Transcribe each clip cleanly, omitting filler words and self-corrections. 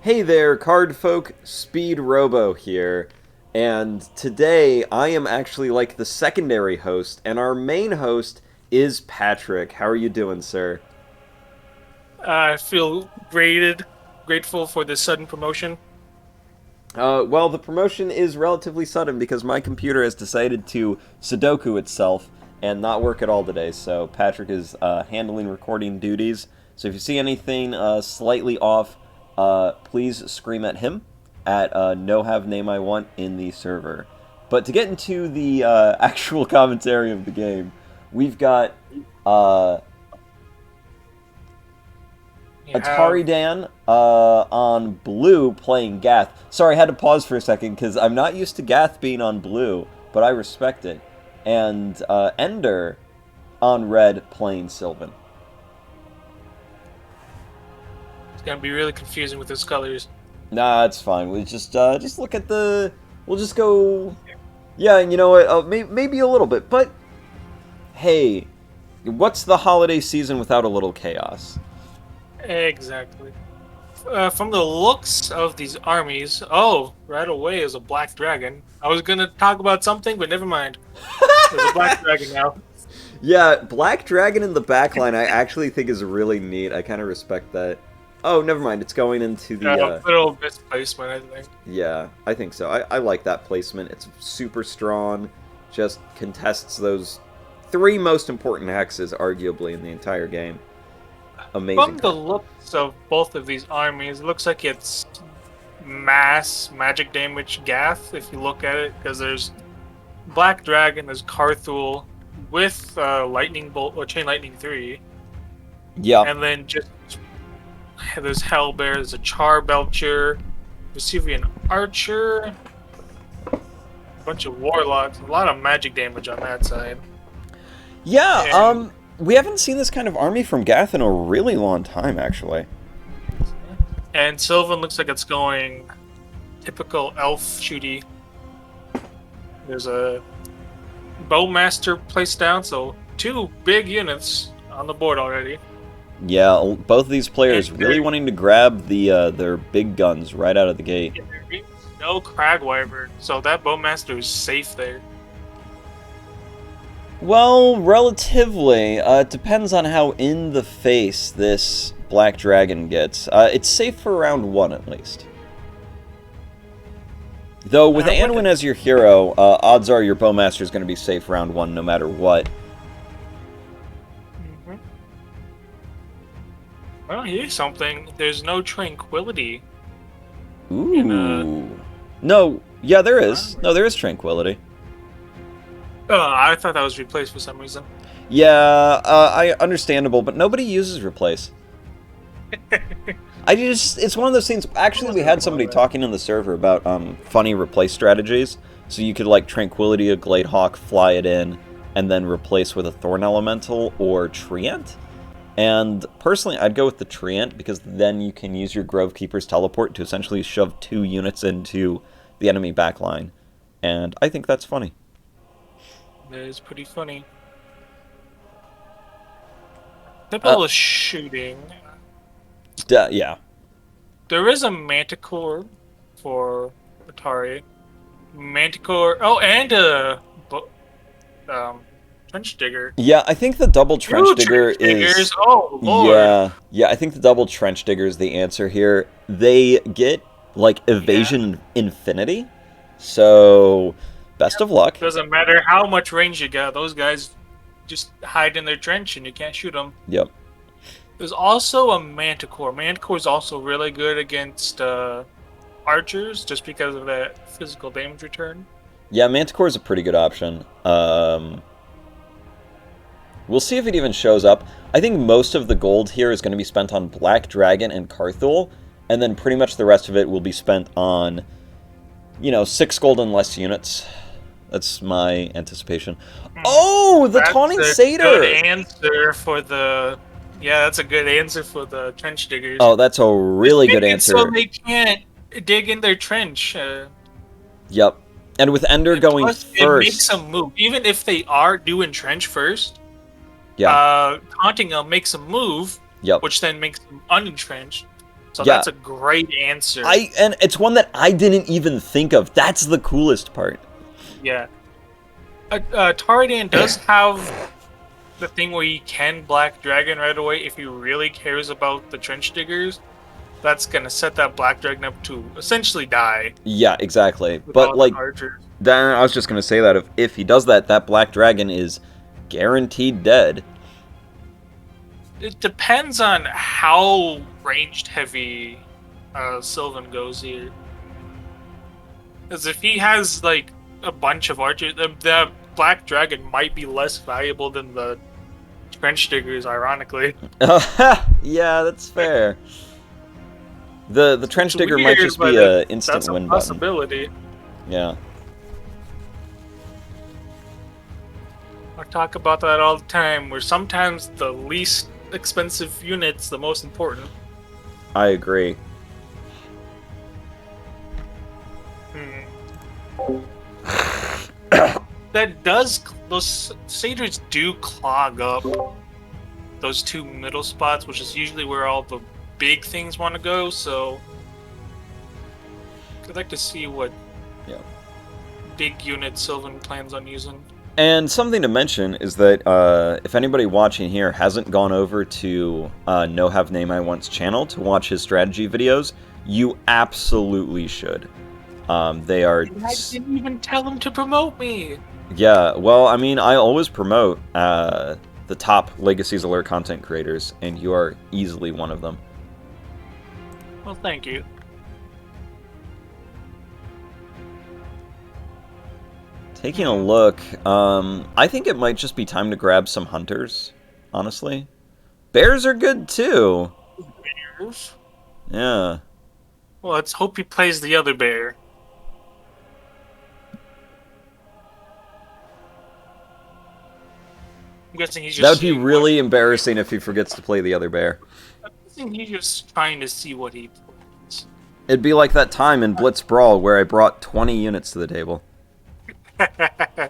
Hey there, card folk, Speed Robo here, and today I am actually like the secondary host, and our main host is Patrick. How are you doing, sir? I feel grateful for this sudden promotion. Well, the promotion is relatively sudden because my computer has decided to Sudoku itself and not work at all today, so Patrick is handling recording duties. So if you see anything slightly off, please scream at him at no have name I want in the server. But to get into the actual commentary of the game, we've got uh, You have ATARIDAN on blue playing Gath. Sorry, I had to pause for a second because I'm not used to Gath being on blue, but I respect it. And Ender on red playing Sylvan. it's gonna be really confusing with those colors. Nah, it's fine. We just look at the. We'll just go. Yeah, and you know what? Maybe a little bit, but hey, what's the holiday season without a little chaos? Exactly. From the looks of these armies, right away is a black dragon. I was gonna talk about something, but never mind. There's a black dragon now. Yeah, Black Dragon in the backline I actually think is really neat. I kind of respect that. Oh, never mind. It's going into the, Little misplacement, I think. yeah, I think so. I like that placement. It's super strong. Just contests those three most important hexes, arguably, in the entire game. Amazing From the card. looks of both of these armies, it looks like it's mass magic damage Gath, if you look at it, because there's Black Dragon, there's Kaarthul with Lightning Bolt or Chain Lightning 3, Yeah. and then just there's Hellbear, there's a Charbelcher, Vesuvian Archer, a bunch of Warlocks, a lot of magic damage on that side. Yeah, And we haven't seen this kind of army from Gath in a really long time, actually. and Sylvan looks like it's going typical elf shooty. There's a Bowmaster placed down, so two big units on the board already. Yeah, both of these And players really wanting to grab their big guns right out of the gate. there is no Crag Wyvern, so that Bowmaster is safe there. Well, relatively. It depends on how in the face this Black Dragon gets. It's safe for round one, at least. Though, with I Anwin wouldn't. as your hero, odds are your Bowmaster is going to be safe round one no matter what. Mhm. Well, here's something. There's no tranquility in Ooh. No, yeah, there is. No, there is Tranquility. I thought that was replaced for some reason. Yeah, understandable, but nobody uses Replace. It's one of those things. Actually, we had somebody talking in the server about funny replace strategies. So you could like Tranquility a Gladehawk, fly it in, and then replace with a Thorn Elemental or Treant. And personally, I'd go with the Treant because then you can use your Grovekeeper's Teleport to essentially shove 2 units into the enemy backline. And I think that's funny. That is pretty funny. Uh, Typical shooting. yeah. There is a Manticore for Atari. Manticore. Oh, and a Trenchdigger. Yeah, I think the double Trench Two Digger Trenchdiggers. is. Oh lord. Yeah, I think the double Trench Digger is the answer here. They get, like, Yeah. evasion infinity, so best of luck. Doesn't matter how much range you got. Those guys just hide in their trench and you can't shoot them. Yep. There's also a Manticore. Manticore is also really good against archers, just because of that physical damage return. Yeah, Manticore is a pretty good option. We'll see if it even shows up. I think most of the gold here is going to be spent on Black Dragon and Kaarthul, and then pretty much the rest of it will be spent on, 6 gold and less units. That's my anticipation. Oh, the That's Taunting a Satyr! good answer for the. Yeah, that's a good answer for the trench diggers. Oh, that's a really good Make it so answer. they can't dig in their trench. Yep. And with Ender And going plus, it makes first. them move. Even if they are doing trench first, Yeah. taunting them makes them move, Yep. which then makes them unentrenched. So Yeah. that's a great answer. And it's one that I didn't even think of. That's the coolest part. Yeah. ATARIDAN does have the thing where you can Black Dragon right away if he really cares about the Trenchdiggers. That's gonna set that Black Dragon up to essentially die. Yeah, exactly. With But all like, the archers. then I was just gonna say that if he does that, that black dragon is guaranteed dead. It depends on how ranged heavy Sylvan goes here. Because if he has like a bunch of archers, the Black Dragon might be less valuable than the Trenchdiggers, ironically. Yeah, that's fair. The Trenchdigger might just be a instant win button. That's a possibility. Yeah. I talk about that all the time, where sometimes the least expensive unit's the most important. I agree. That does, those satyrs do clog up those two middle spots, which is usually where all the big things want to go, so I'd like to see what big unit Sylvan plans on using. And something to mention is that if anybody watching here hasn't gone over to No Have Name I Once channel to watch his strategy videos, you absolutely should. They are... I didn't even tell him to promote me! Yeah, well, I mean, I always promote the top Legacies Alert content creators, and you are easily one of them. Well, thank you. Taking a look, I think it might just be time to grab some hunters, honestly. Bears are good, too. Bears? Yeah. Well, let's hope he plays the other bear. I'm guessing he's just... That would be really embarrassing if he forgets to play the other bear. I'm guessing he's just trying to see what he plays. It'd be like that time in Blitz Brawl where I brought 20 units to the table. Yeah,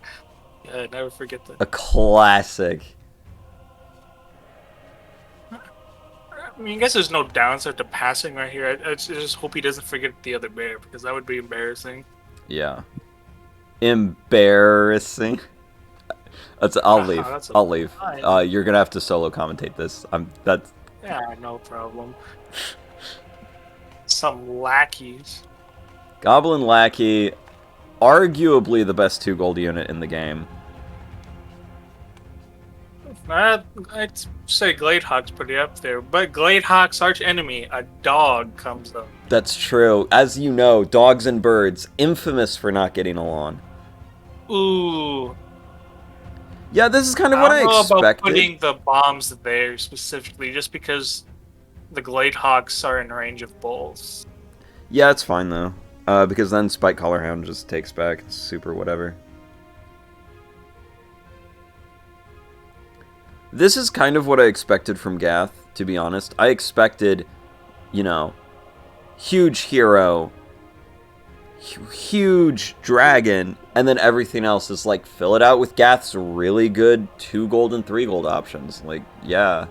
never forget that. A classic. I mean, I guess there's no downside to passing right here. I just hope he doesn't forget the other bear, because that would be embarrassing. Yeah. Embarrassing. I'll leave. I'll leave. You're gonna have to solo commentate this. Yeah, no problem. Some lackeys. Goblin Lackey, arguably the best 2 gold unit in the game. I'd say Gladehawk's pretty up there, but Gladehawk's arch enemy, a dog, comes up. That's true. As you know, dogs and birds, infamous for not getting along. Ooh. Yeah, this is kind of what I expected. I don't know about putting the bombs there specifically, just because the Gladehawks are in range of bulls. Yeah, it's fine though, because then Spike Collarhound just takes back. It's super whatever. This is kind of what I expected from Gath, to be honest. I expected, you know, huge hero, huge dragon, and then everything else is like, fill it out with Gath's really good 2 gold and 3 gold options. Like, yeah.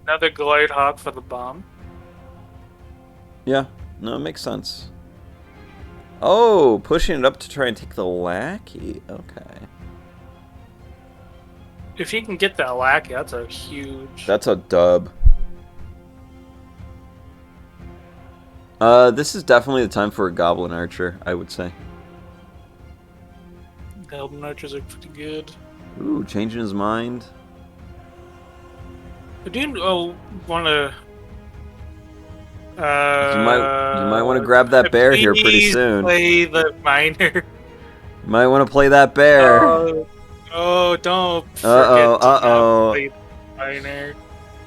Another Gladehawk for the bomb. Yeah, no, it makes sense. Oh, pushing it up to try and take the lackey. Okay. If he can get that lackey, that's a huge... That's a dub. This is definitely the time for a Goblin Archer, I would say. Goblin Archers are pretty good. Ooh, changing his mind. I do want to... you might want to grab that bear here pretty soon. Play the miner. You might want to play that bear. Oh, don't Uh-oh. Miner.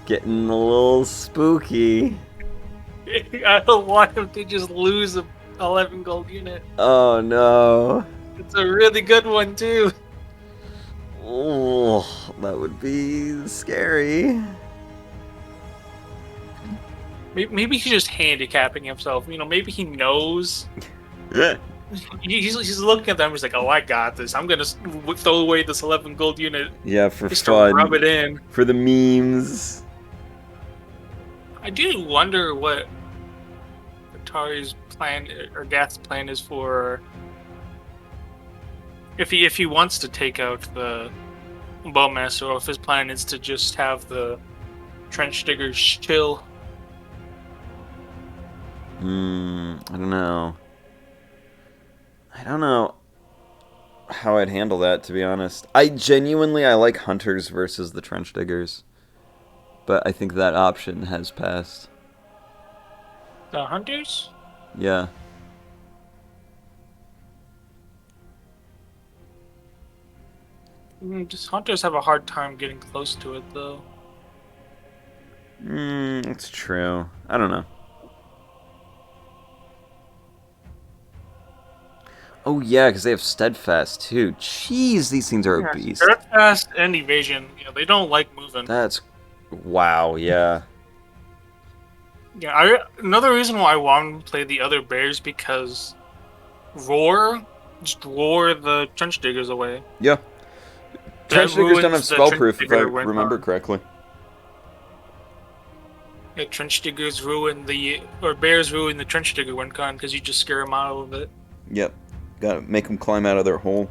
Getting a little spooky. I don't want him to just lose a 11 gold unit. Oh no. It's a really good one too. Oh, that would be scary. Maybe he's just handicapping himself. You know, maybe he knows. He's looking at them. He's like, "Oh, I got this. I'm gonna throw away this 11 gold unit." Yeah, for just fun. to rub it in. For the memes. I do wonder what Atari's plan or Gath's plan is for if he wants to take out the Bowmaster, or if his plan is to just have the Trenchdiggers chill. I don't know. I don't know how I'd handle that, to be honest. I like Hunters versus the Trenchdiggers. But I think that option has passed. The Hunters? Yeah. Just Hunters have a hard time getting close to it, though. It's true. I don't know. Oh, yeah, because they have Steadfast, too. Jeez, these things are a beast. Steadfast and Evasion, they don't like moving. That's... Wow, yeah. Yeah, another reason why I want to play the other bears because just roar the Trenchdiggers away. Yeah. Trenchdiggers don't have spellproof, if I remember correctly. Yeah, Trenchdiggers bears ruin the Trenchdigger when con because you just scare them out of it. Yep. Gotta make them climb out of their hole.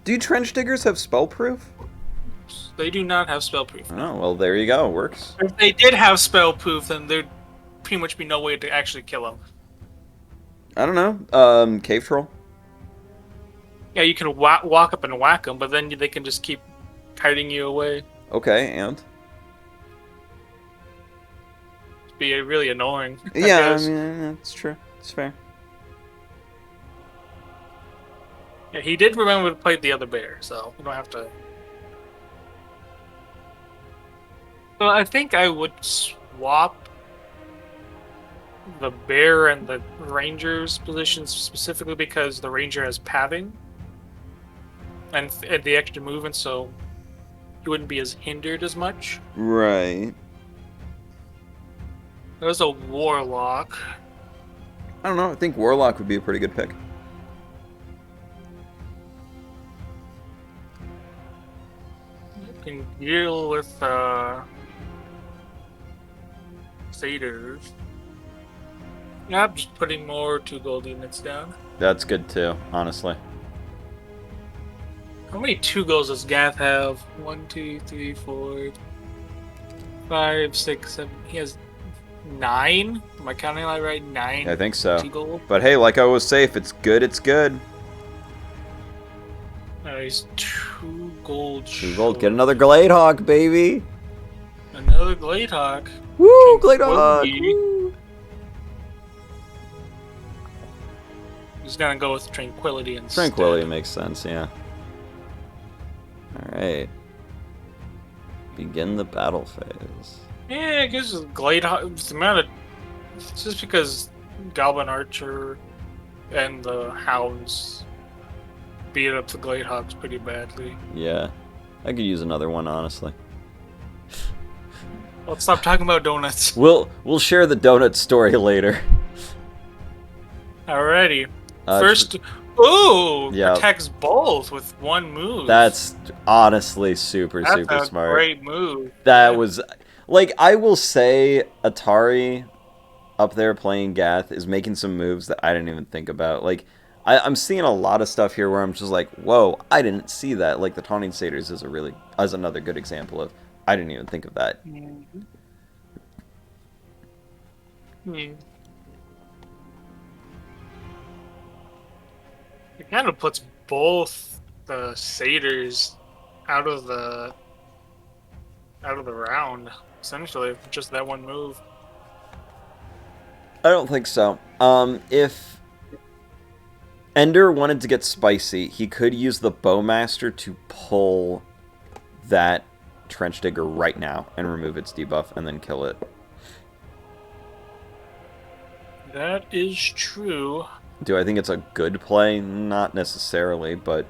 Do Trenchdiggers have spellproof? They do not have spellproof. Oh, well, there you go. It works. If they did have spellproof, then there'd pretty much be no way to actually kill them. I don't know. Cave Troll? Yeah, you can walk up and whack them, but then they can just keep kiting you away. Okay, and? It'd be really annoying. Yeah, I mean, that's true. It's fair. Yeah, he did remember to play the other bear, so we don't have to... So I think I would swap the bear and the ranger's positions specifically because the ranger has padding and the extra movement, so he wouldn't be as hindered as much. Right. There's a warlock. I don't know. I think Warlock would be a pretty good pick. You can deal with satyrs. Yeah, I'm just putting more 2 gold units down. That's good too, honestly. How many 2 goals does Gath have? 1, 2, 3, 4, 5, 6, 7. He has 9? Am I counting that right? 9? I think so. 2 gold? But hey, like I always say, if it's good, it's good. He's 2 gold. 2 gold. Get another Gladehawk, baby. Another Gladehawk. Woo, Gladehawk. Woo. He's gonna go with Tranquility instead. Tranquility makes sense, yeah. Alright. Begin the battle phase. Yeah, I guess Gladehawk. It's just because Goblin Archer and the Hounds beat up the Gladehawks pretty badly. Yeah. I could use another one, honestly. Let's stop talking about donuts. We'll share the donut story later. Alrighty. First, protects both with 1 move. That's honestly super smart. That's a great move. That was, like, I will say Atari up there playing Gath is making some moves that I didn't even think about. Like, I'm seeing a lot of stuff here where I'm just like, whoa, I didn't see that. Like, the Taunting Satyrs is another good example of, I didn't even think of that. Mm-hmm. It kind of puts both the Satyrs out of the round, essentially, just that 1 move. I don't think so. If Ender wanted to get spicy, he could use the Bowmaster to pull that Trenchdigger right now and remove its debuff and then kill it. That is true. Do I think it's a good play? Not necessarily, but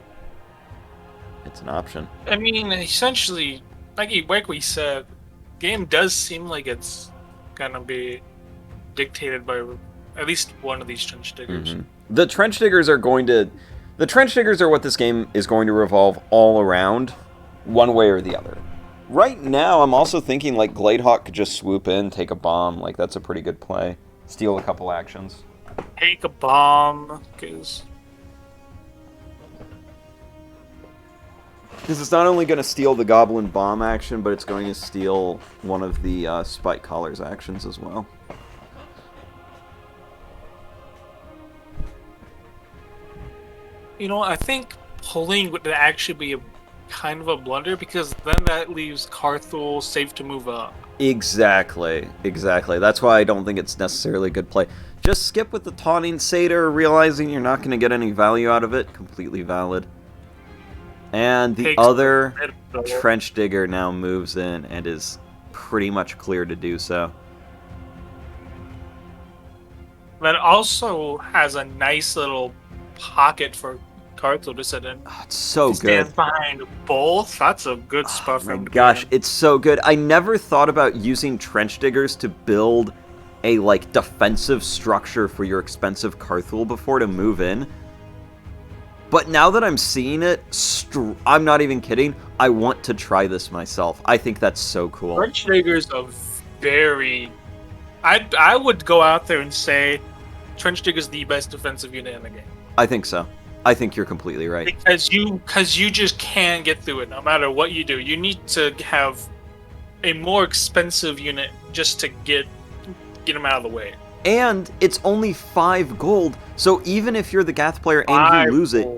it's an option. I mean, essentially, like we said, game does seem like it's gonna be dictated by at least one of these Trenchdiggers. Mm-hmm. The Trenchdiggers are what this game is going to revolve all around, one way or the other. Right now, I'm also thinking like Gladehawk could just swoop in, take a bomb. Like that's a pretty good play. Steal a couple actions. Take a bomb, because Because it's not only going to steal the Goblin Bomb action, but it's going to steal one of the Spike Collar's actions as well. I think pulling would actually be a kind of a blunder, because then that leaves Kaarthul safe to move up. Exactly. That's why I don't think it's necessarily a good play. Just skip with the Taunting Satyr, realizing you're not going to get any value out of it. Completely valid. And the other Trenchdigger now moves in and is pretty much clear to do so. That also has a nice little pocket for Kaarthul to sit in. Oh, it's so good. Stands behind both. That's a good spot for him to gosh, it's so good. I never thought about using Trenchdiggers to build a like defensive structure for your expensive Kaarthul before to move in. But now that I'm seeing it, I'm not even kidding. I want to try this myself. I think that's so cool. Trenchdigger's a very... I would go out there and say Trenchdigger's the best defensive unit in the game. I think so. I think you're completely right. Because you just can't get through it no matter what you do. You need to have a more expensive unit just to get him out of the way. And it's only 5 gold, so even if you're the Gath player and you lose it,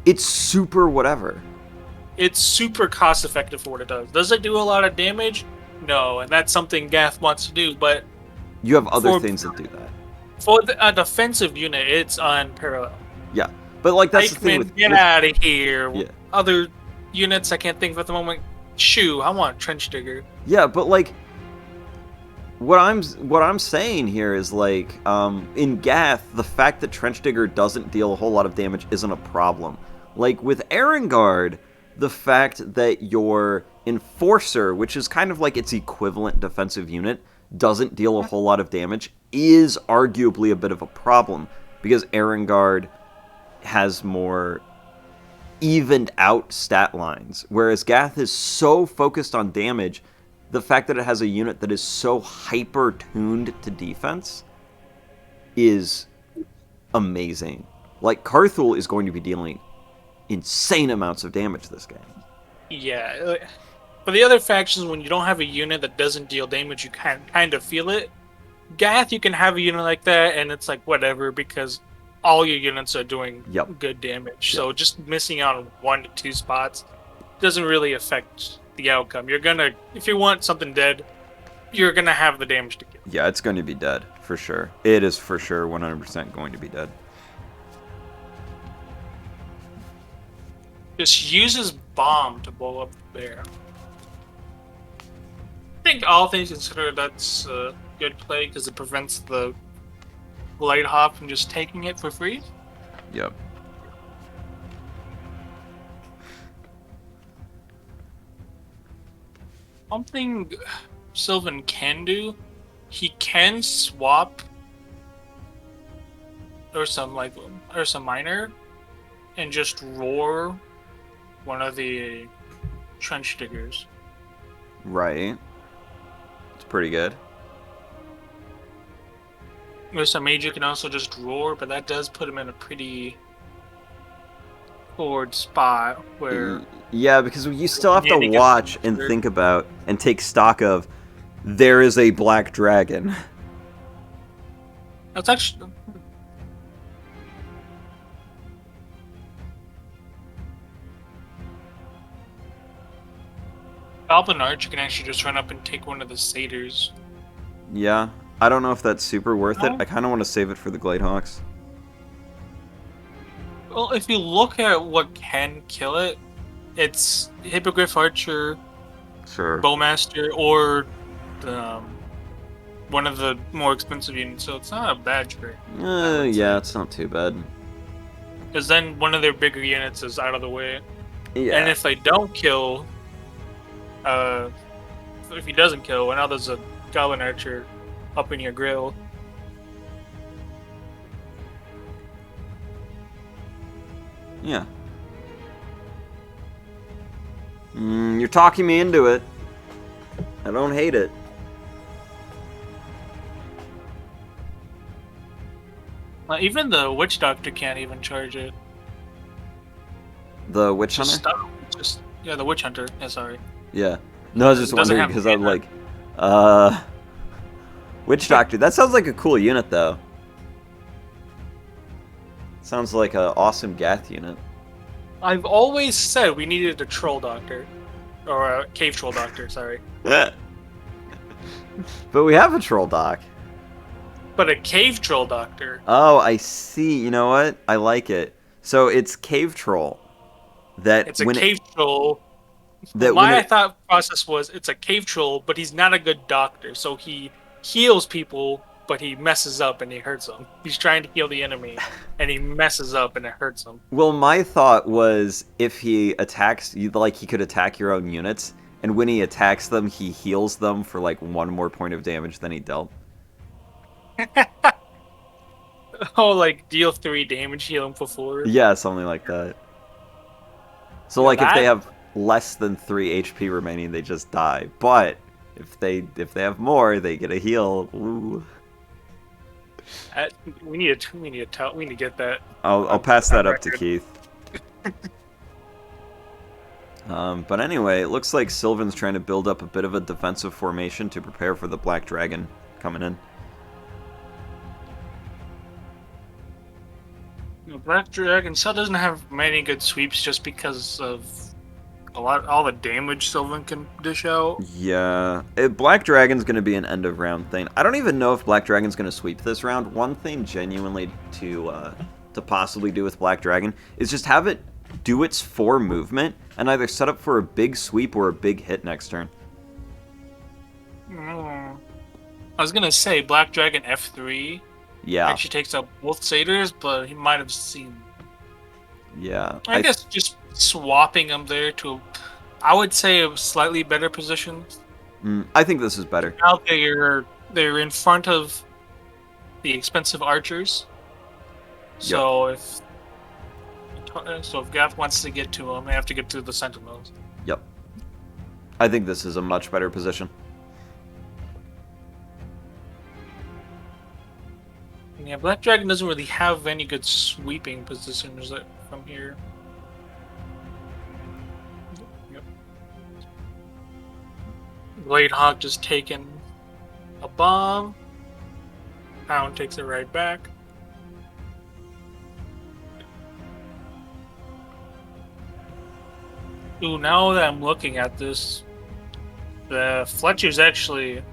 it's super whatever. It's super cost effective for what it does. Does it do a lot of damage? No, and that's something Gath wants to do, but... You have other things that do that. For a defensive unit, it's unparalleled. Yeah, but like that's the thing with... Get out of here. Yeah. Other units I can't think of at the moment. Shoo, I want Trenchdigger. Yeah, but like... What I'm saying here is like, in Gath, the fact that Trenchdigger doesn't deal a whole lot of damage isn't a problem. Like with Erengard, the fact that your Enforcer, which is kind of like its equivalent defensive unit, doesn't deal a whole lot of damage is arguably a bit of a problem, because Erengard has more evened out stat lines, whereas Gath is so focused on damage. The fact that it has a unit that is so hyper-tuned to defense is amazing. Like, Kaarthul is going to be dealing insane amounts of damage this game. Yeah. For the other factions, when you don't have a unit that doesn't deal damage, you can kind of feel it. Gath, you can have a unit like that, and it's like, whatever, because all your units are doing good damage. Yep. So just missing out on 1 to 2 spots doesn't really affect the outcome. You're gonna, if you want something dead, you're gonna have the damage to kill. Yeah, it's going to be dead for sure. It is for sure 100% going to be dead. Just use his bomb to blow up the bear. I think all things considered, that's a good play because it prevents the light hop from just taking it for free. Yep. Something Sylvan can do, he can swap some miner and just roar one of the Trenchdiggers. Right. It's pretty good. Ursa Major can also just roar, but that does put him in a pretty forward spot where... Yeah, because you still have to watch and think about and take stock of, there is a black dragon. That's actually... Goblin Archer can actually just run up and take one of the satyrs. Yeah, I don't know if that's super worth it. I kind of want to save it for the Gladehawks. Well, if you look at what can kill it, it's Hippogriff Archer, sure, Bowmaster, or one of the more expensive units, so it's not a bad trade. Yeah, it's not too bad. Because then one of their bigger units is out of the way. Yeah. And if they don't kill, if he doesn't kill, well, now there's a Goblin Archer up in your grill. Yeah. You're talking me into it. I don't hate it. Even the witch doctor can't even charge it. The witch hunter? Just stop. Just yeah, the witch hunter. Yeah, sorry. Yeah. No, I was just It doesn't wondering have because I'm like, witch doctor. That sounds like a cool unit though. Sounds like an awesome Gath unit. I've always said we needed a troll doctor, or a cave troll doctor. Sorry, But we have a troll doc. but a cave troll doctor. Oh, I see. You know what? I like it. So it's cave troll. That It's a when cave troll. that My when it, thought process was it's a cave troll, but he's not a good doctor, so he heals people, but he messes up and he hurts them. He's trying to heal the enemy, and he messes up and it hurts them. well, my thought was if he attacks, you like he could attack your own units, and when he attacks them, he heals them for like 1 more point of damage than he dealt. Oh, like deal 3 damage, heal him for 4. Yeah, something like that. So Yeah, like if they that- have less than 3 HP remaining, they just die. But if they have more, they get a heal. Ooh. We need to get that. I'll pass that on up to record. Keith. But anyway, it looks like Sylvan's trying to build up a bit of a defensive formation to prepare for the Black Dragon coming in. Black Dragon still doesn't have many good sweeps just because of all the damage Sylvan can dish out. Yeah, Black Dragon's going to be an end of round thing. I don't even know if Black Dragon's going to sweep this round. One thing genuinely to possibly do with Black Dragon is just have it do its 4 movement and either set up for a big sweep or a big hit next turn. I was gonna say Black Dragon F3 Yeah, actually takes out both satyrs, but he might have seen. yeah. I guess just swapping them there to, I would say, a slightly better position. I think this is better. Now they're in front of the expensive archers. So if Gath wants to get to them, they have to get through the sentinels. Yep. I think this is a much better position. Yeah, Black Dragon doesn't really have any good sweeping positions from here. Yep. Blade Hawk just taken a bomb. Hound takes it right back. Ooh, now that I'm looking at this, the Fletcher's actually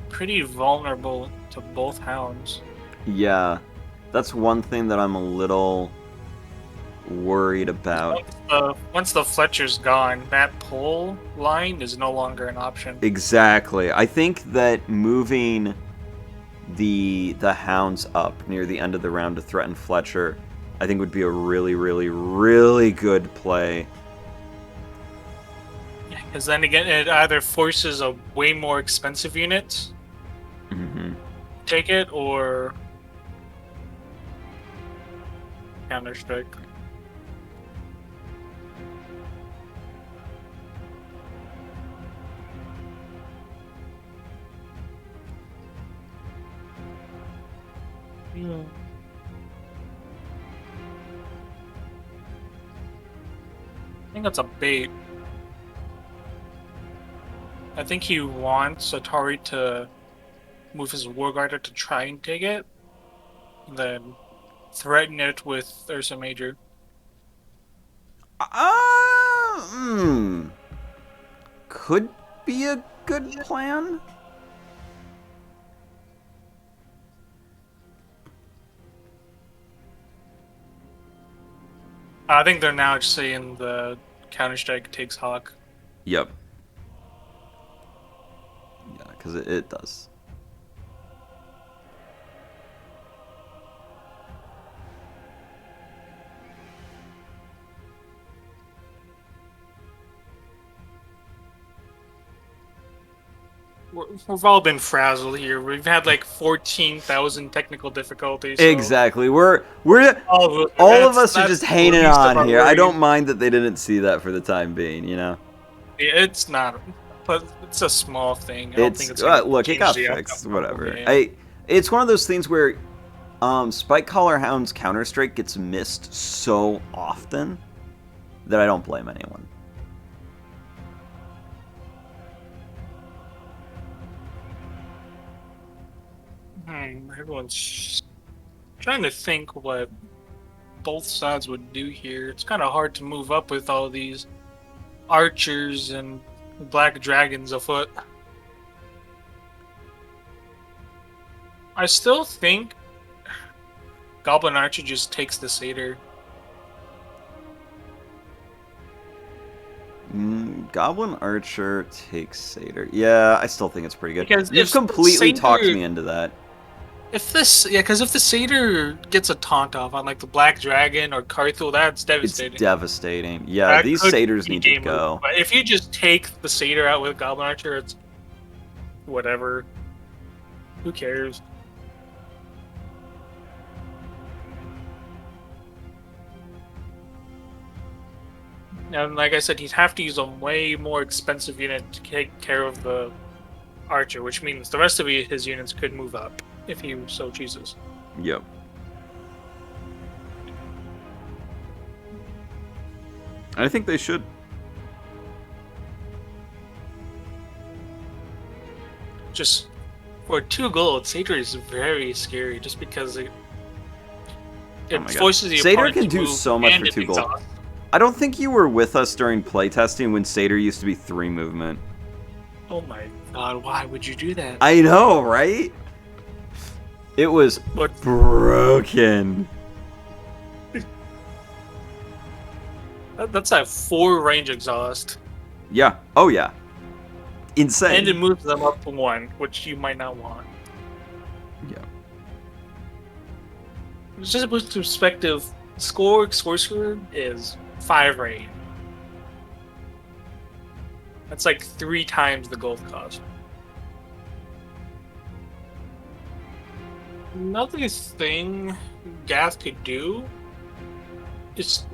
pretty vulnerable to both hounds. Yeah, that's one thing that I'm a little worried about. Once the Fletcher's gone, that pull line is no longer an option. Exactly. I think that moving the hounds up near the end of the round to threaten Fletcher, I think would be a really, really, really good play. Because then again, it either forces a way more expensive unit take it, or counter strike. Yeah. I think that's a bait. I think he wants Atari to move his Warguarder to try and take it, and then threaten it with Ursa Major. Could be a good plan. I think they're now just saying the counter-strike takes Hawk. Yep. Yeah, because it does. We've all been frazzled here. We've had like 14,000 technical difficulties. So Exactly. We're all of us are just that's hanging the least of on our here. I worries. don't mind that they didn't see that for the time being, you know? It's not. but it's a small thing. I don't think it's gonna look, it change got the fixed. outcome of the Whatever. game. It's one of those things where Spike Collar Hound's Counter Strike gets missed so often that I don't blame anyone. Everyone's trying to think what both sides would do here. It's kind of hard to move up with all these archers and black dragons afoot. I still think Goblin Archer just takes the Satyr. Goblin Archer takes Satyr. Yeah, I still think it's pretty good. Because You've completely talked me into that. Because if the Satyr gets a taunt off on like the Black Dragon or Kaarthul, that's devastating. It's devastating. Yeah, That these could Satyrs be need to game over. go. But if you just take the Satyr out with Goblin Archer, it's whatever. Who cares? And like I said, he'd have to use a way more expensive unit to take care of the Archer, which means the rest of his units could move up if he so chooses. Yep. I think they should. Just for 2 gold, Satyr is very scary just because it forces the Satyr opponent can to do move so much and for it 2 gold. exhausts. I don't think you were with us during playtesting when Satyr used to be 3 movement. Oh my god, why would you do that? I know, right? It was broken. That's a 4 range exhaust. Yeah. Oh, yeah. Insane. And it moves them up 1, which you might not want. Yeah. Just to put perspective, Sorcerer is 5 range. That's like 3 times the gold cost. Another thing Gath could do is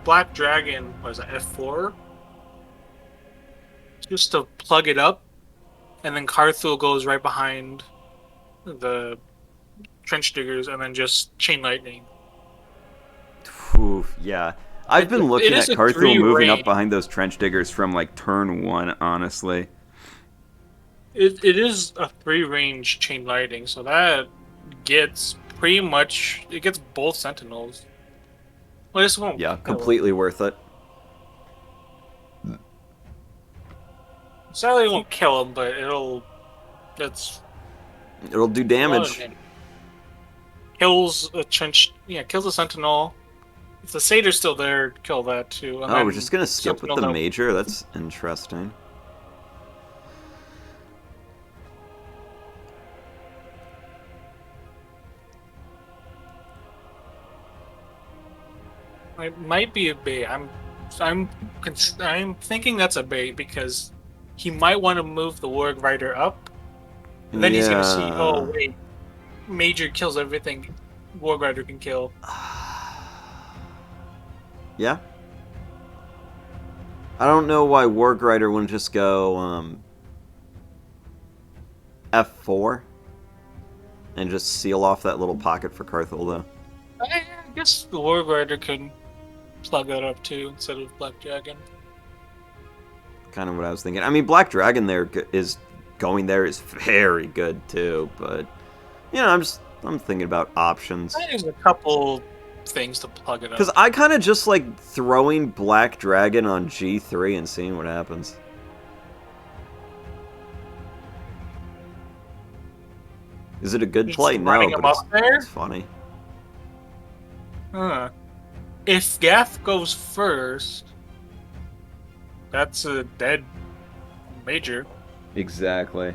Black Dragon was at F4 just to plug it up, and then Kaarthul goes right behind the Trenchdiggers and then just Chain Lightning. Oof, yeah. I've been looking at Kaarthul moving up behind those Trenchdiggers from like turn 1, honestly. It is a 3 range Chain Lightning, so that gets pretty much, it gets both Sentinels. Well, this won't. Yeah, completely worth it. Sadly, it won't kill him, but it'll do damage. Kills a trench. Yeah, kills a Sentinel. If the Satyr's still there, kill that too. And we're just gonna skip with the Major. That's interesting. It might be a bait. I'm thinking that's a bait because he might want to move the Warg Rider up, and then he's gonna see, oh wait, Major kills everything Warg Rider can kill. Yeah. I don't know why Warg Rider wouldn't just go F4 and just seal off that little pocket for Kaarthul, though. I guess the Warg Rider could plug that up too instead of Black Dragon. Kind of what I was thinking. I mean, Black Dragon is very good too, but you know, I'm thinking about options. I think there's a couple things to plug it up. Because I kind of just like throwing Black Dragon on G3 and seeing what happens. Is it a good play? No, but it's funny. Huh. If Gath goes first, that's a dead Major. Exactly.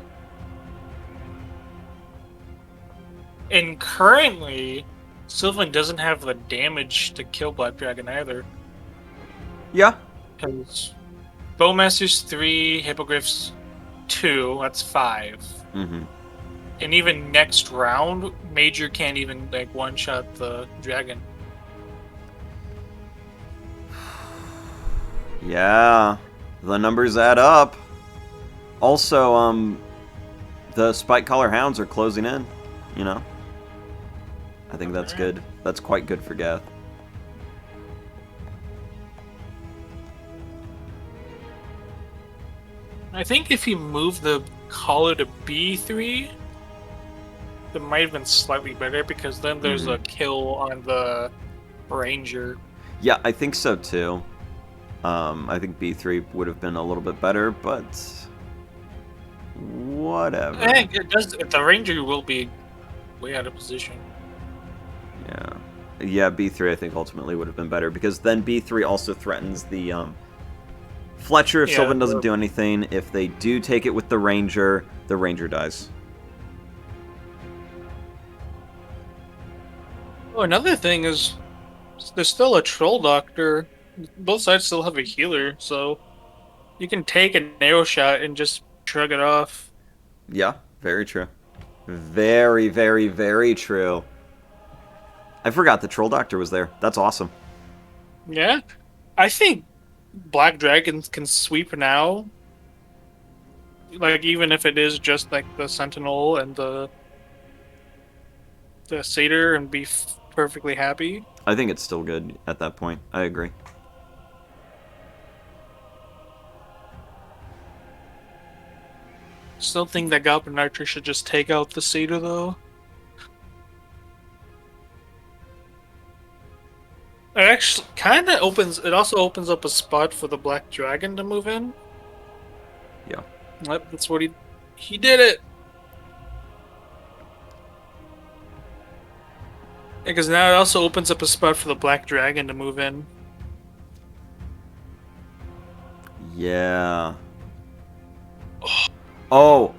And currently, Sylvan doesn't have the damage to kill Black Dragon either. Yeah. Because Bowmaster's 3, Hippogriff's 2, that's 5. Mm-hmm. And even next round, Major can't even like one-shot the dragon. Yeah. The numbers add up. Also, the Spike Collar Hounds are closing in, you know? I think that's good. That's quite good for Gath. I think if you move the collar to B3, it might have been slightly better because then there's a kill on the Ranger. Yeah, I think so too. I think B3 would have been a little bit better, but whatever. I think it does. The Ranger will be way out of position. Yeah, B3 I think ultimately would have been better because then B3 also threatens the Fletcher if Sylvan doesn't do anything. If they do take it with the Ranger dies. Oh, another thing is there's still a Troll Doctor. Both sides still have a healer, so you can take an arrow shot and just shrug it off. Yeah, very true. Very, very, very true. I forgot the Troll Doctor was there. That's awesome. Yeah, I think Black Dragons can sweep now. Like, even if it is just like the Sentinel and the Satyr and be perfectly happy. I think it's still good at that point. I agree. Still think that Goblin Archer should just take out the Satyr, though. It actually kind of opens. It also opens up a spot for the Black Dragon to move in. Yeah. Yep, that's what he did it. Because now it also opens up a spot for the Black Dragon to move in. Yeah. Oh,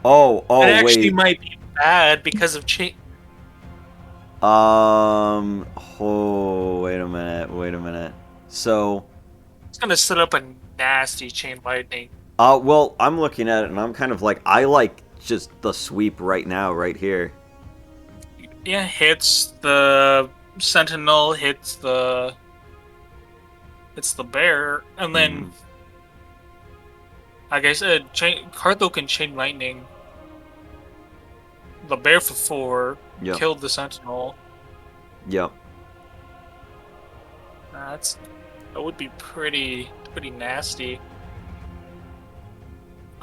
it actually wait. might be bad because of chain. Oh, wait a minute. So, It's gonna set up a nasty chain lightning. well, I'm looking at it and I'm kind of like, I like just the sweep right now, right here. Yeah, hits the Sentinel, hits the bear, and then, like I said, Kaarthul can chain lightning. The bear for 4 killed the Sentinel. Yep. That would be pretty nasty.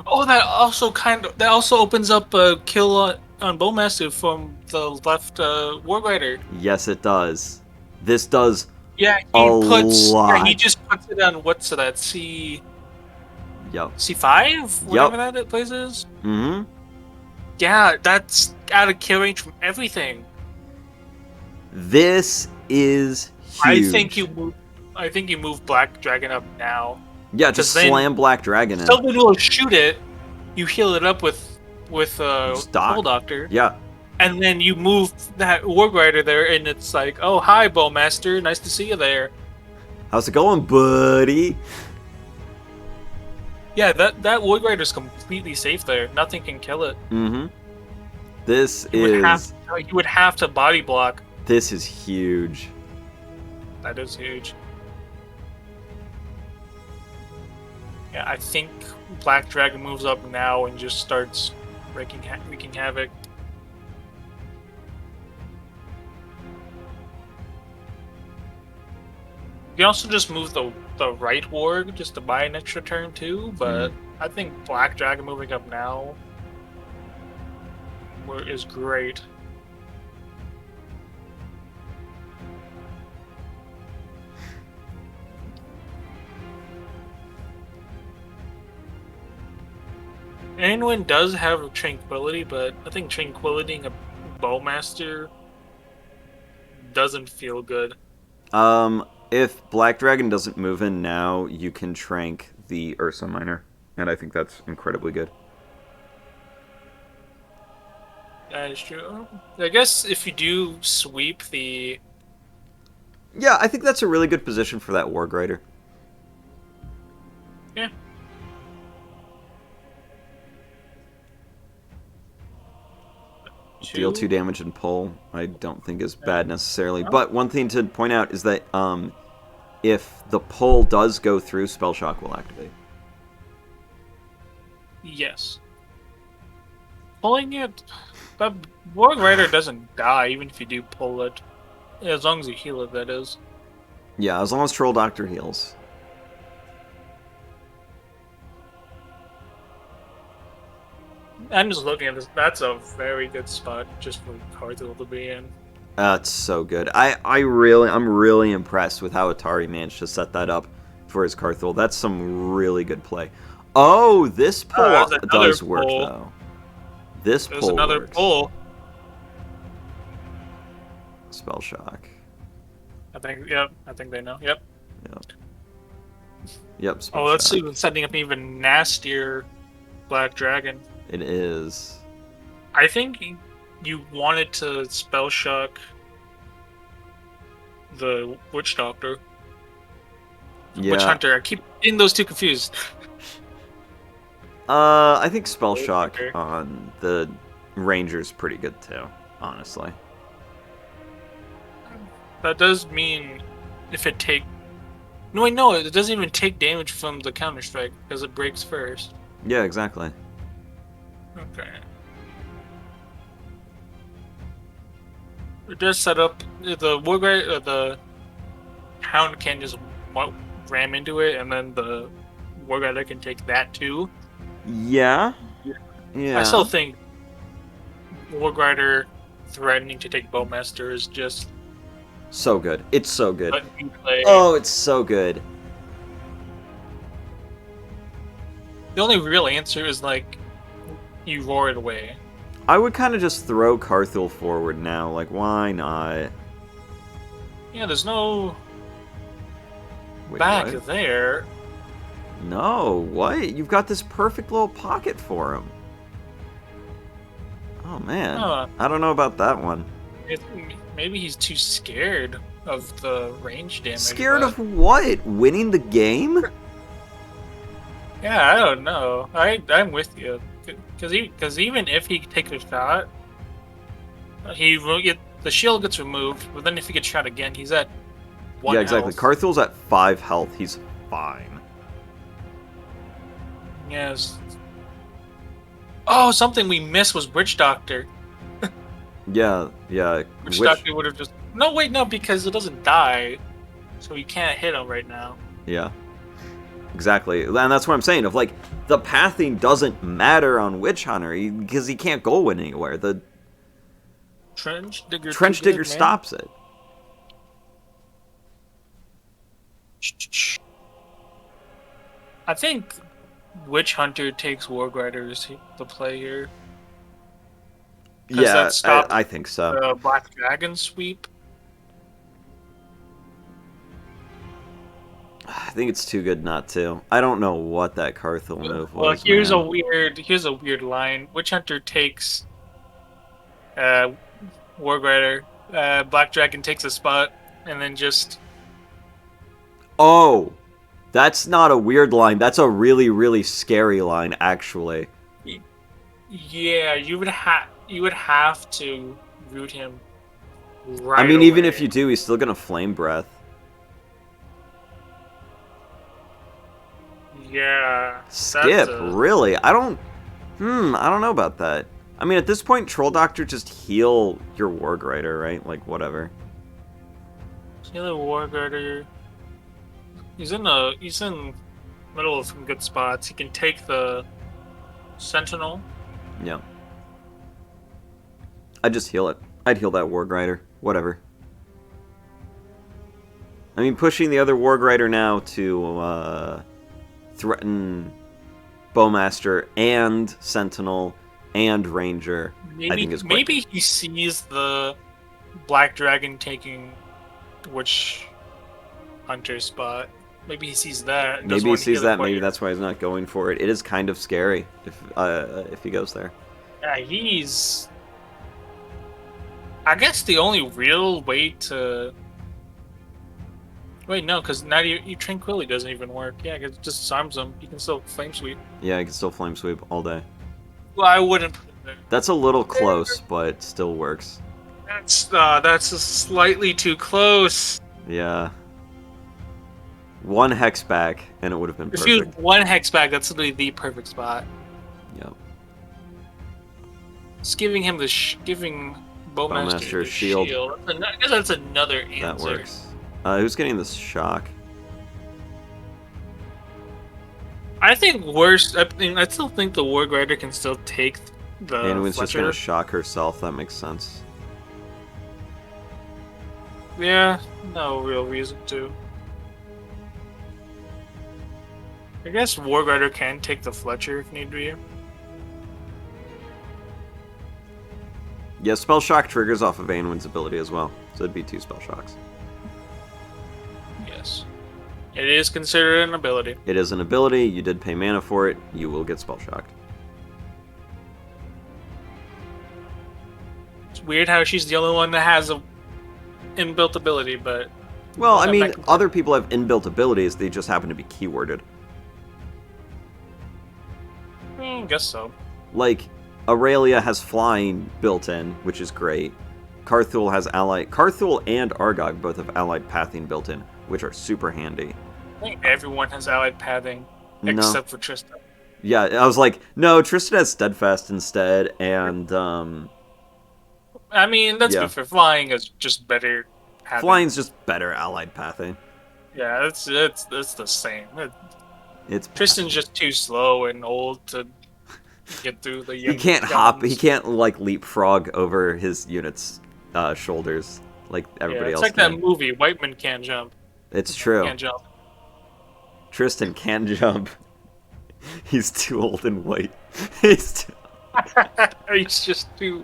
Oh, that also opens up a kill on Bowmaster from the left Warrider. Yes, it does. This does. Yeah, he just puts it on what's that C. Yep. C5, whatever that place is. Mm-hmm. Yeah, that's out of kill range from everything. This is huge. I think you move Black Dragon up now. Yeah, just slam Black Dragon in. Someone will shoot it. You heal it up with Troll Doctor. Yeah. And then you move that Warg Rider there, and it's like, oh, hi, Bowmaster. Nice to see you there. How's it going, buddy? Yeah, that Warg Rider's completely safe there. Nothing can kill it. Mm-hmm. You would have to body block. This is huge. That is huge. Yeah, I think Black Dragon moves up now and just starts wreaking havoc. You can also just move the right warg just to buy an extra turn too, but I think Black Dragon moving up now is great. Anwin does have Tranquility, but I think Tranquility a Bowmaster doesn't feel good. If Black Dragon doesn't move in now, you can trank the Ursa Miner, and I think that's incredibly good. That is true. I guess if you do sweep the... Yeah, I think that's a really good position for that Warg Rider. Yeah. Deal 2 damage and pull, I don't think is bad necessarily. But one thing to point out is that if the pull does go through, Spell Shock will activate. Yes. Pulling it, that Warg Rider doesn't die even if you do pull it. As long as you heal it, that is. Yeah, as long as Troll Doctor heals. I'm just looking at this. That's a very good spot just for Kaarthul to be in. That's so good. I'm really impressed with how Atari managed to set that up for his Kaarthul. That's some really good play. Oh, this pull There's another does work pull. though. This There's pull another works. pull. Spell shock. I think. Yep. I think they know. Yep. Yep. Spell Oh, that's shock. even setting up an even nastier Black Dragon. It is. I think you wanted to spell shock the Witch Doctor. Yeah. Witch Hunter. I keep getting those two confused. I think spell shock Okay. on the Ranger's pretty good too, honestly. That does mean if it take. No, wait, no, it doesn't even take damage from the counter strike because it breaks first. Yeah, exactly. Okay. It does set up the Wargrave, the Hound can just ram into it, and then the Warrider can take that too. Yeah. Yeah. I still think Wargrider threatening to take Bowmaster is just So good. It's so good. what you play. Oh, it's so good. The only real answer is like you roar it away. I would kind of just throw Kaarthul forward now. Like, why not? Yeah, there's no Wait, back what? there. No, what? You've got this perfect little pocket for him. Oh, man. Huh. I don't know about that one. Maybe he's too scared of the range damage. Scared but- of what? Winning the game? Yeah, I don't know. I'm with you. Because even if he takes a shot, the shield gets removed. But then if he gets shot again, he's at 1 Yeah, exactly. health. Kaarthul's at 5 health. He's fine. Yes. Oh, something we missed was Witch Doctor. Yeah, yeah. Witch Doctor would have just. No, wait, no, because it doesn't die, so you can't hit him right now. Yeah. Exactly. And that's what I'm saying. Of like, the pathing doesn't matter on Witch Hunter because he can't go anywhere. The Trenchdigger. Trenchdigger stops it. I think Witch Hunter takes Wargriders to play here. 'Cause Yeah, that stopped I think so. the Black Dragon sweep. I think it's too good not to. I don't know what that Kaarthul move Well, was. here's man. here's a weird line. Witch Hunter takes Wargrider. Black Dragon takes a spot, and then just Oh, that's not a weird line. That's a really, really scary line, actually. yeah, you would have to root him. Right. I mean, even away. if you do, he's still gonna Flame Breath. Yeah. Skip, really? I don't know about that. I mean, at this point, Troll Doctor just heal your Wargrider, right? Like, whatever. Taylor Wargrider. He's in middle of some good spots. He can take the Sentinel. Yeah. I'd just heal it. I'd heal that Wargrider. Whatever. I mean, pushing the other Wargrider now to threaten Bowmaster and Sentinel and Ranger, I think is quite Maybe he sees the Black Dragon taking Witch Hunter spot. Maybe he sees that. and doesn't Maybe he want to sees heal it that. quite Maybe yet. that's why he's not going for it. It is kind of scary if he goes there. Yeah, he's. I guess the only real way to. Wait, no, because now your Tranquility doesn't even work. Yeah, it just disarms him. You can still Flame Sweep. Yeah, I can still Flame Sweep all day. Well, I wouldn't put it there. That's a little close, but still works. That's just slightly too close. Yeah. One Hex back, and it would have been If you perfect. one Hex back, that's literally the perfect spot. It's giving him the giving Bowmaster Bowmaster the shield. I guess that's another answer. That works. Who's getting this shock? I think worse. I still think the Warg Rider can still take the Anwen's just Fletcher. gonna shock herself. That makes sense. Yeah, no real reason to. I guess Warg Rider can take the Fletcher if need be. Yeah, spell shock triggers off of Anwen's ability as well, so it'd be 2 spell shocks. Yes. It is considered an ability. It is an ability. You did pay mana for it. You will get spell shocked. It's weird how she's the only one that has a inbuilt ability, but... Well, I mean, other people have inbuilt abilities. They just happen to be keyworded. I guess so. Like, Aurelia has flying built in, which is great. Kaarthul has allied... Kaarthul and Argog both have allied pathing built in, which are super handy. I think everyone has allied pathing, except for Tristan. Yeah, I was like, no, Tristan has Steadfast instead, and, I mean, let's be fair, flying is just better pathing. Flying's just better allied pathing. Yeah, it's the same. It's Tristan's just too slow and old to get through the He can't hop, he can't, like, leapfrog over his unit's shoulders like everybody else it's like can. that movie, White Men Can't Jump. It's true. Can't jump. Tristan can jump. He's too old and white. He's just too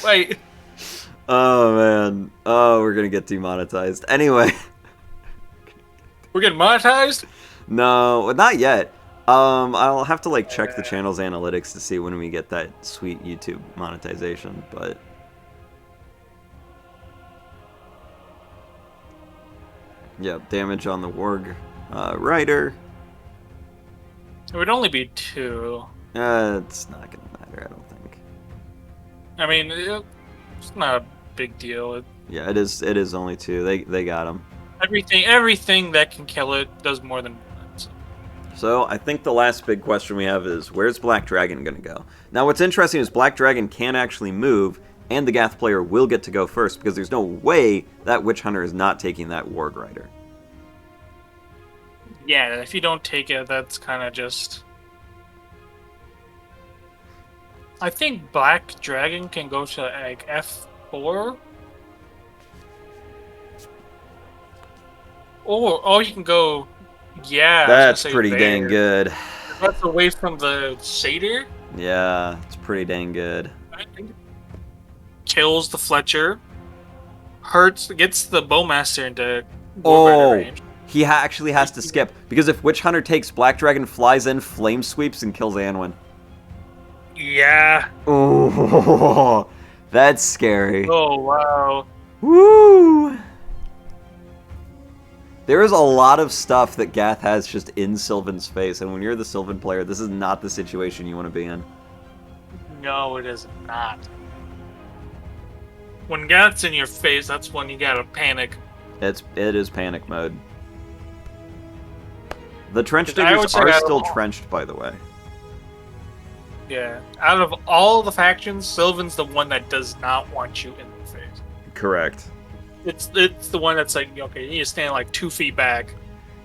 white. Oh, man. Oh, we're gonna get demonetized. Anyway. We're getting monetized? No, not yet. I'll have to, like, check the channel's analytics to see when we get that sweet YouTube monetization, but... Yeah, damage on the Warg Rider. It would only be 2. It's not gonna matter, I don't think. I mean, it's not a big deal. Yeah, it is only 2. They got him. Everything that can kill it does more than 1. So I think the last big question we have is, where's Black Dragon gonna go? Now what's interesting is Black Dragon can actually move, and the Gath player will get to go first, because there's no way that Witch Hunter is not taking that Warg Rider. Yeah, if you don't take it, that's kind of just... I think Black Dragon can go to, like, F4? Or you can go... Yeah, that's pretty dang good. That's away from the Satyr? Yeah, it's pretty dang good. I think kills the Fletcher, gets the Bowmaster into range. He actually has to skip, because if Witch Hunter takes, Black Dragon flies in, flame sweeps, and kills Anwen. Yeah. Oh, that's scary. Oh, wow. Woo! There is a lot of stuff that Gath has just in Sylvan's face, and when you're the Sylvan player, this is not the situation you want to be in. No, it is not. When Gath's in your face, that's when you gotta panic. It is panic mode. The Trenchdiggers are still trenched, by the way. Yeah. Out of all the factions, Sylvan's the one that does not want you in the face. Correct. It's the one that's like, okay, you need to stand like 2 feet back.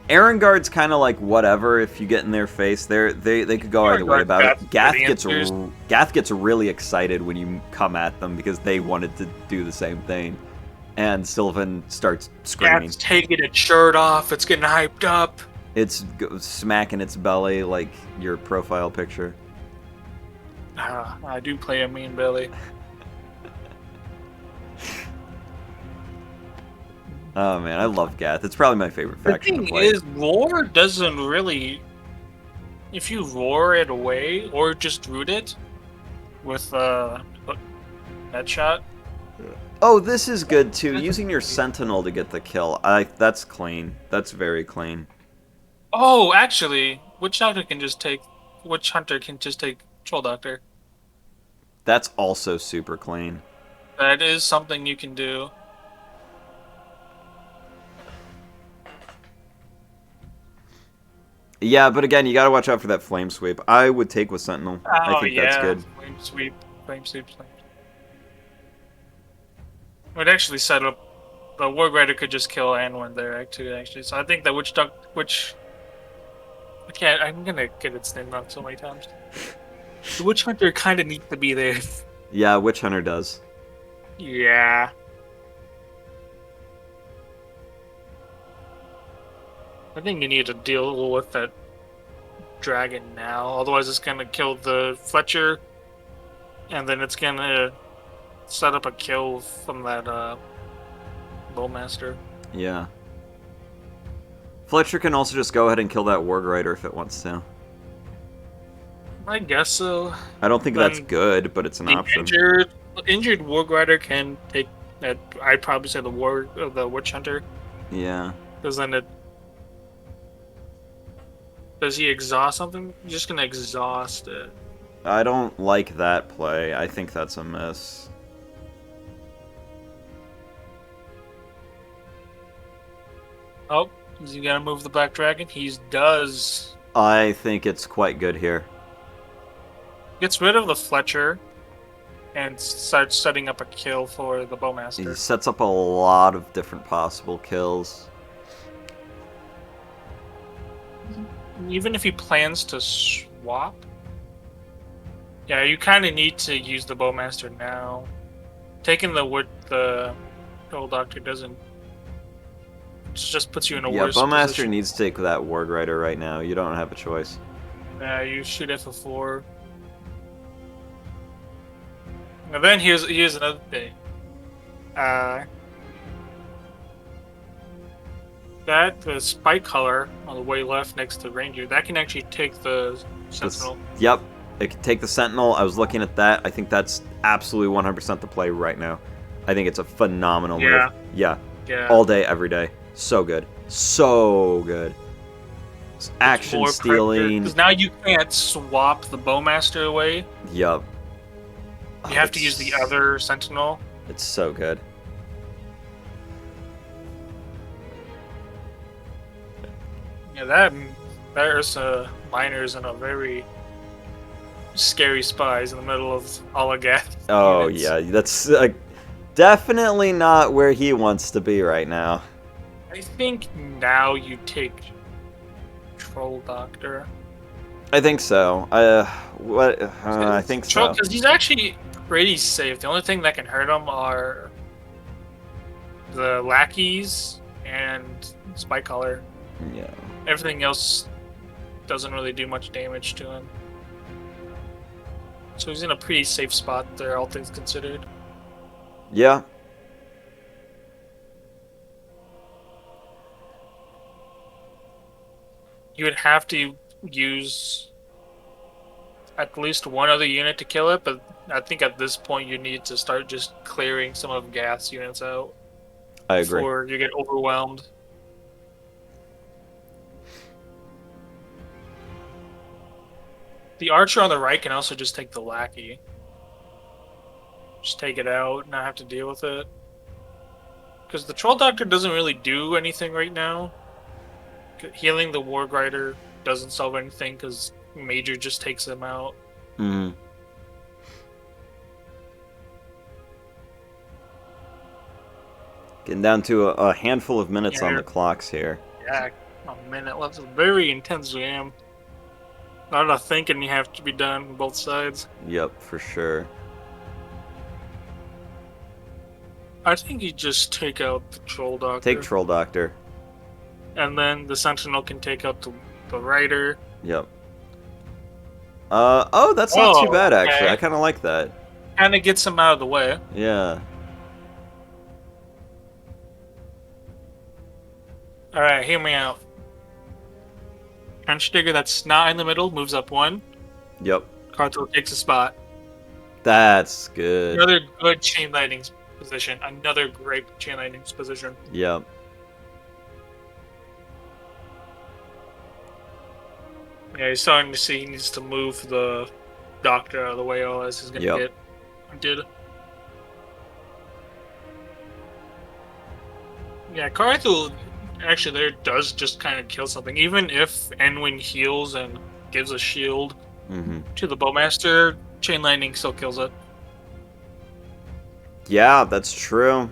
Erengard's kind of like whatever if you get in their face. They could go either way about it. Gath gets really excited when you come at them because they wanted to do the same thing. And Sylvan starts screaming. Gath's taking its shirt off. It's getting hyped up. It's smacking its belly like your profile picture. I do play a mean belly. Oh man, I love Gath. It's probably my favorite faction to play. The thing is, Roar doesn't really... If you roar it away, or just root it with headshot. Oh, this is good too. Using your Sentinel to get the kill. That's clean. That's very clean. Oh, actually, Witch Hunter can just take Troll Doctor. That's also super clean. That is something you can do. Yeah, but again, you gotta watch out for that Flame Sweep. I would take with Sentinel. I think that's good. Flame Sweep. Flame Sweep. Would actually set up. The Warg Rider could just kill Anwin there, actually. So I think that I'm gonna get its name wrong so many times. The Witch Hunter kind of needs to be there. Yeah, Witch Hunter does. Yeah. I think you need to deal with that dragon now, otherwise it's gonna kill the Fletcher, and then it's gonna set up a kill from that Bowmaster. Yeah. Fletcher can also just go ahead and kill that Warg Rider if it wants to. I guess so. I don't think Then that's good, but it's an option. Injured Warg Rider can take that. I'd probably say the Witch Hunter. Yeah. Because then does he exhaust something? He's just gonna exhaust it. I don't like that play. I think that's a miss. Oh, is he gonna move the Black Dragon? He does. I think it's quite good here. Gets rid of the Fletcher and starts setting up a kill for the Bowmaster. He sets up a lot of different possible kills. Even if he plans to swap, yeah, you kind of need to use the Bowmaster now. Taking the Troll Doctor doesn't. It just puts you in a worse Bowmaster position. needs to take that Warg Rider right now. You don't have a choice. Yeah, you shoot it for 4. And then here's another thing. The spike color on the way left next to Ranger, that can actually take the Sentinel. Yep, it can take the Sentinel. I was looking at that. I think that's absolutely 100% the play right now. I think it's a phenomenal move. Yeah. All day, every day. So good. So good. It's action stealing. Because now you can't swap the Bowmaster away. Yep. You have to use the other Sentinel. It's so good. Yeah, that Ursa Miner's in a very scary spot. He's in the middle of Olagath. Oh, units. yeah. That's definitely not where he wants to be right now. I think now you take Troll Doctor. I think so. I think so. Because he's actually pretty safe. The only thing that can hurt him are the lackeys and Spike Collar. Yeah. Everything else doesn't really do much damage to him. So he's in a pretty safe spot there, all things considered. Yeah. You would have to use at least one other unit to kill it, but I think at this point you need to start just clearing some of Gath's units out. I agree. Before you get overwhelmed. The archer on the right can also just take the lackey. Just take it out, not have to deal with it. Because the Troll Doctor doesn't really do anything right now. Healing the Warg Rider doesn't solve anything because Major just takes them out. Mm-hmm. Getting down to a handful of minutes on the clocks here. Yeah, a minute left. It's a very intense game. A lot of thinking you have to be done on both sides. Yep, for sure. I think you just take out the Troll Doctor. Take Troll Doctor. And then the Sentinel can take out the Rider. Yep. Oh, that's not too bad, actually. I kind of like that. Kind of gets him out of the way. Yeah. Alright, hear me out. Trenchdigger that's not in the middle moves up 1. Yep. Kaarthul takes a spot. That's good. Another good chain lightning position. Another great chain lightning position. Yep. Yeah, he's starting to see he needs to move the Doctor out of the way, or else he's going to get hunted. Yeah, Kaarthul actually there does just kind of kill something. Even if Enwin heals and gives a shield to the Bowmaster, Chain Lightning still kills it. Yeah, that's true.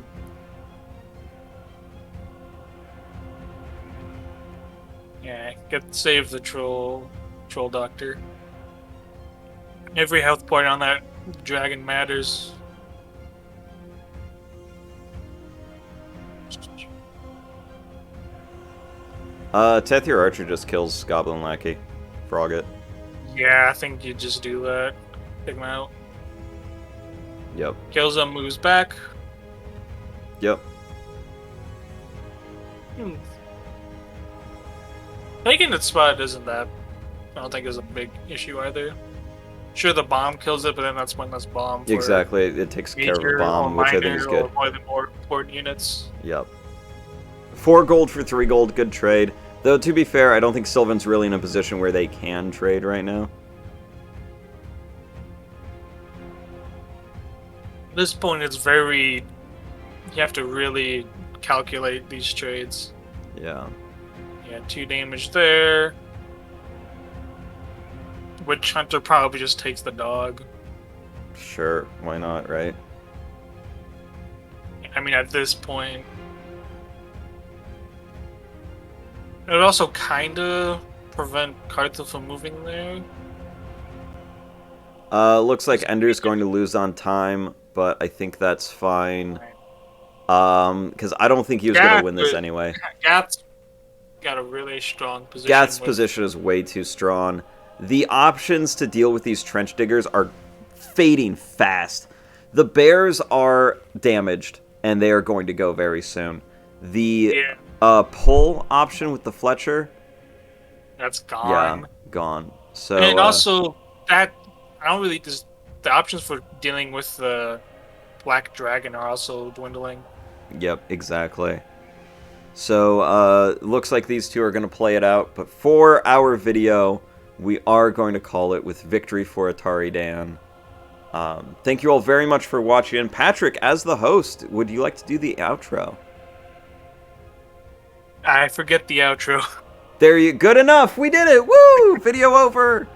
Yeah, save the troll doctor. Every health point on that dragon matters. Tethier Archer just kills Goblin Lackey. Frog it. Yeah, I think you just do that. Take him out. Yep. Kills him, moves back. Yep. Taking that spot isn't that. I don't think is a big issue either. Sure, the bomb kills it, but then that's pointless bomb. For Exactly. It takes care of a bomb, which I think is good. Or the more important units. Yep. 4 gold for 3 gold, good trade. Though, to be fair, I don't think Sylvan's really in a position where they can trade right now. At this point, it's very... You have to really calculate these trades. Yeah. Yeah, 2 damage there. Witch Hunter probably just takes the dog. Sure, why not, right? I mean, at this point... It would also kind of prevent Kaarthul from moving there. Looks like Ender's going to lose on time, but I think that's fine. Because I don't think he was going to win this anyway. Gath's got a really strong position. Gath's position is way too strong. The options to deal with these Trenchdiggers are fading fast. The bears are damaged, and they are going to go very soon. The pull option with the Fletcher, that's gone. Yeah, gone. So and also that I don't really just the options for dealing with the Black Dragon are also dwindling. Yep, exactly. So looks like these two are going to play it out, but for our video, we are going to call it with victory for ATARIDAN. Thank you all very much for watching. And Patrick, as the host, would you like to do the outro? I forget the outro. There you... Good enough! We did it! Woo! Video over!